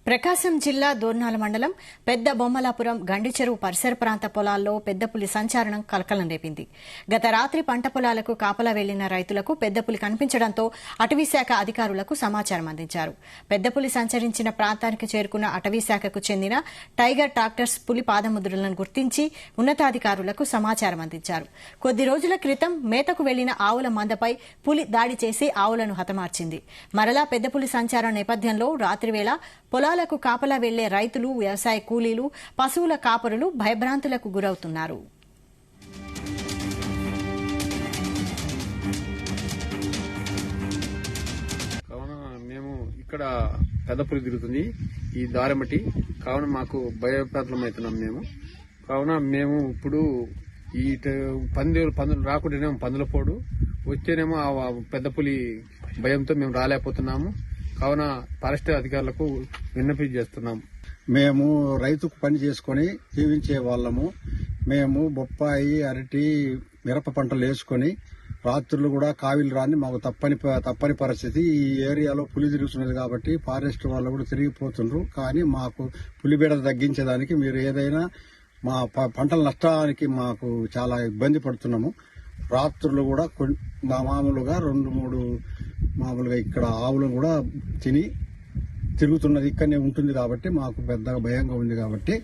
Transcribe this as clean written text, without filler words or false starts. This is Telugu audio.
ప్రకాశం జిల్లా దోర్నాల మండలం పెద్ద బొమ్మలాపురం గండిచెరువు పరిసర ప్రాంత పొలాల్లో పెద్దపులి సంచారణం కలకలం రేపింది. గత రాత్రి పంట పొలాలకు కాపలా వెళ్లిన రైతులకు పెద్దపులి కనిపించడంతో అటవీశాఖ అధికారులకు సమాచారం అందించారు. పెద్దపులి సంచరించిన ప్రాంతానికి చేరుకున్న అటవీశాఖకు చెందిన టైగర్ ట్రాక్టర్స్ పులి పాదముద్రలను గుర్తించి ఉన్నతాధికారులకు సమాచారం అందించారు. కొద్ది రోజుల క్రితం మేతకు వెళ్లిన ఆవుల మందపై పులి దాడి చేసి ఆవులను హతమార్చింది. మరలా పెద్దపులి సంచారం నేపథ్యంలో రాత్రివేళ పొలాలకు కాపలా వెళ్లే రైతులు, వ్యవసాయ కూలీలు, పశువుల కాపరులు భయభ్రాంతులకు గురవుతున్నారు. కావున మేము ఇక్కడ పెద్దపులి తిరుగుతుంది ఈ దారమటి, కావున మాకు భయప్రాంతమవుతున్నాం కావున మేము ఇప్పుడు ఈ పందులు రాకుండానేమో పందుల పోడు వచ్చేనేమో ఆ పెద్దపులి భయంతో మేము రాలేకపోతున్నాము. కావున ఫారెస్ట్ అధికారులకు విన్నపం చేస్తున్నాం. మేము రైతుకు పని చేసుకుని జీవించే వాళ్ళము. మేము బొప్పాయి, అరటి, మిరప పంటలు వేసుకుని రాత్రులు కూడా కావిలు రాని మాకు తప్పని పరిస్థితి. ఈ ఏరియాలో పులి తిరుగుతున్నది కాబట్టి ఫారెస్ట్ వాళ్ళు కూడా తిరిగిపోతున్నారు. కానీ మాకు పులి బీడ తగ్గించేదానికి మీరు ఏదైనా మా పంటల నష్టానికి మాకు చాలా ఇబ్బంది పడుతున్నాము. రాత్రులు కూడా మామూలుగా 2-3 మామూలుగా ఇక్కడ ఆవులను కూడా తిని తిరుగుతున్నది ఇక్కడనే ఉంటుంది కాబట్టి మాకు పెద్దగా భయంగా ఉంది కాబట్టి